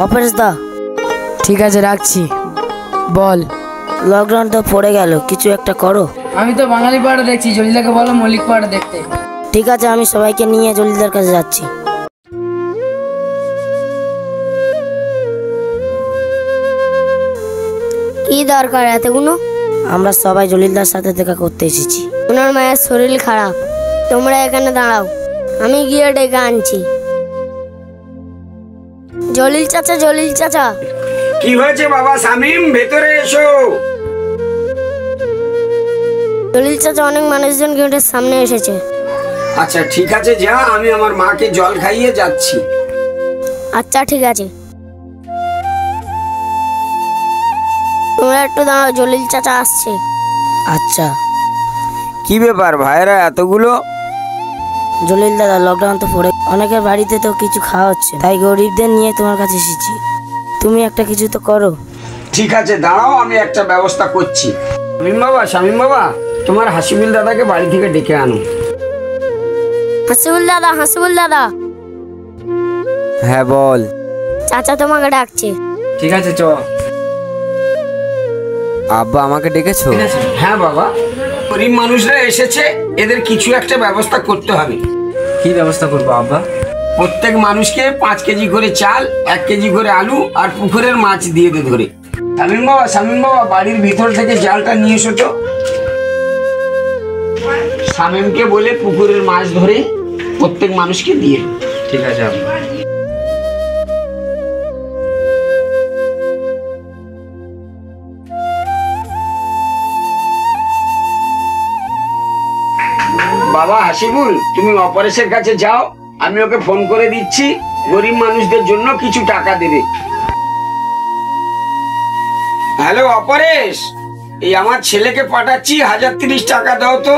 অপরেশ দা, ঠিক আছে রাখছি। বল। লকডাউন তো পড়ে গেল, কিছু একটা করো। আমি তো বাঙালি পাড়া দেখছি, জলিদাকে বলো মল্লিক পাড়া দেখতে। ঠিক আছে, আমি সবাইকে নিয়ে জলিদার কাছে যাচ্ছি। কি দরকার এতগুলো? আমরা সবাই জলিলদার সাথে দেখা করতে এসেছি। ওনার মায়ের শরীর খারাপ, তোমরা এখানে দাঁড়াও, আমি গিয়ে ডেকে আনছি। জলিল চাচা, জলিল চাচা। কি হয়েছে বাবা শামিম, ভেতরে এসো। জলিল চাচা অনেক মানুষজন গেটের সামনে এসেছে। আচ্ছা ঠিক আছে, যা, আমি আমার মাকে জল খাইয়ে যাচ্ছি। আচ্ছা ঠিক আছে, তোমরা একটু দাঁড়াও, জলিল চাচা আসছে। আচ্ছা। কি ব্যাপার ভাইরা এতগুলো? জলিল দাদা, লকডাউন তো পড়ে, অনেকের বাড়িতে তো কিছু খাওয়া হচ্ছে, তাই গরিবদের নিয়ে তোমার কাছে এসেছি। তুমি একটা কিছু তো করো। ঠিক আছে দাঁড়াও, আমি একটা ব্যবস্থা করছি। শামিম বাবা, তোমার হাসিবুল দাদাকে বাড়ি থেকে ডেকে আনো। হাসিবুল দাদা, হাসিবুল দাদা। হ্যাঁ বল। চাচা তোমাকে ডাকছে। ঠিক আছে চ। আব্বা আমাকে ডেকেছো? হ্যাঁ বাবা, গরিব মানুষরা এসেছে, এদের কিছু একটা ব্যবস্থা করতে হবে। কি ব্যবস্থা করবো আব্বা? প্রত্যেক মানুষকে 5 কেজি করে চাল, 1 কেজি করে আলু আর পুকুরের মাছ দিয়ে দে ধরে। শামিম বাবা, বাড়ির ভিতর থেকে জালটা নিয়ে এসো তো। শামিমকে বলে পুকুরের মাছ ধরে প্রত্যেক মানুষকে দিয়ে। ঠিক আছে আব্বা। বাবা হাসিবুল, তুমি অপরেশের কাছে যাও, আমি ওকে ফোন করে দিচ্ছি, গরিব মানুষদের জন্য কিছু টাকা দেবে। হ্যালো অপরেশ, এই আমার ছেলেকে পাঠাচ্ছি, 1030 টাকা দাও তো।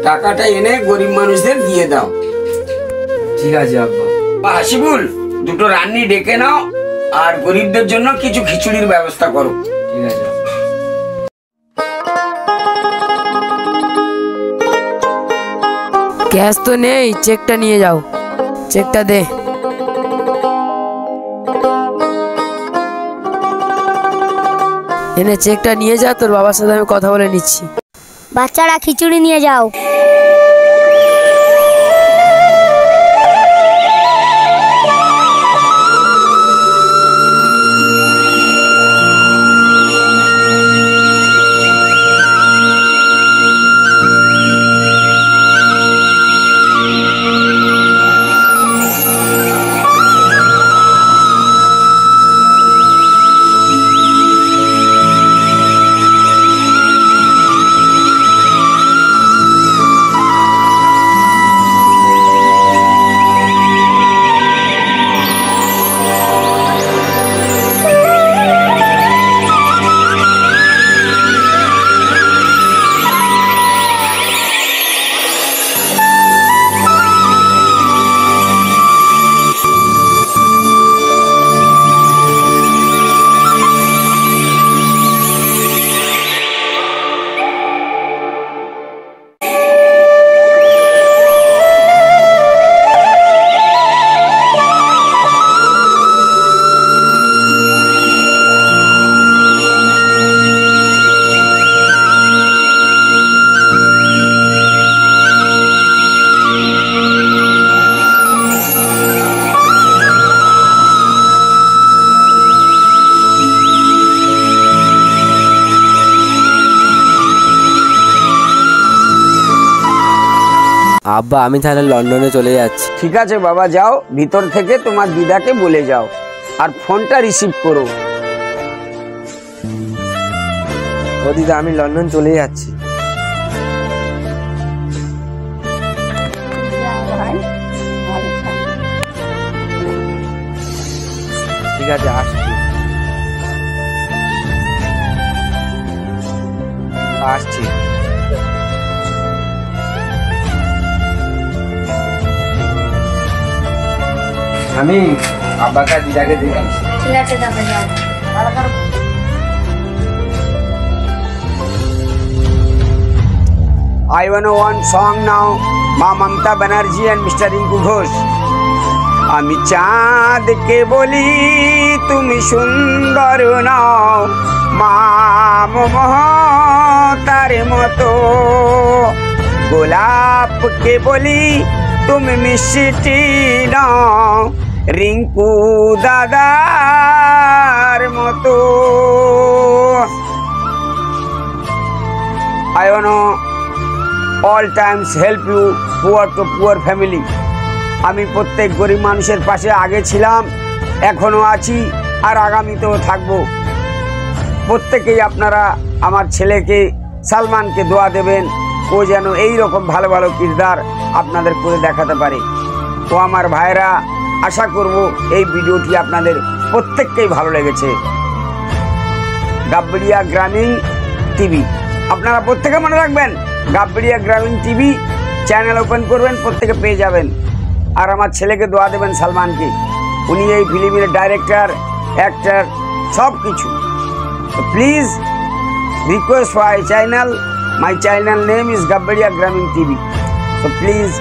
টাকাটা এনে গরিব মানুষদের দিয়ে দাও। ঠিক আছে আব্বা। হাসিবুল, দুটো রান্নি ডেকে নাও আর গরিবদের জন্য কিছু খিচুড়ির ব্যবস্থা করো। ঠিক আছে। ক্যাশ তো নেই, চেকটা নিয়ে যাও। চেকটা দে। এনে চেকটা নিয়ে যা, তোর বাবার সাথে আমি কথা বলে নিচ্ছি। বাচ্চারা খিচুড়ি নিয়ে যাও। আব্বা আমি তাহলে লন্ডনে চলে যাচ্ছি। ঠিক আছে বাবা, যাও, ভিতর থেকে তোমার দিদাকে বলে যাও আর ফোনটা রিসিভ করো। ও দিদা, আমি লন্ডন চলে যাচ্ছি। ঠিক আছে, আসছি। আসছি। আমি আব্বাকে দিদাকে দিলাম। ঠিক আছে, দাদা যাও। I want one song now, Ma Mamta Banerjee and Mr. Rinku Ghosh. আমি চাঁদকে বলি তুমি সুন্দর নাও মা মমতার মতো, গোলাপকে বলি তুমি মিষ্টি নাও রিঙ্কু দাদার মতো। I wanna all times help you poor to poor family. আমি প্রত্যেক গরিব মানুষের পাশে আগে ছিলাম, এখনো আছি আর আগামীতেও থাকবো। প্রত্যেকেই আপনারা আমার ছেলেকে সালমানকে দোয়া দেবেন, ও যেন এই রকম ভালো ভালো কিরদার আপনাদের করে দেখাতে পারে। তো আমার ভাইরা, আশা করব এই ভিডিওটি আপনাদের প্রত্যেককেই ভালো লেগেছে। গাবড়িয়া গ্রামীণ টিভি আপনারা প্রত্যেকে মনে রাখবেন, গাবড়িয়া গ্রামীণ টিভি চ্যানেল ওপেন করবেন, প্রত্যেকে পেয়ে যাবেন। আর আমার ছেলেকে দোয়া দেবেন সালমানকে, উনি এই ফিল্মের ডাইরেক্টর, অ্যাক্টর, সব কিছু। তো please request for channel, my channel name is Gabria গ্রামীণ টিভি। So please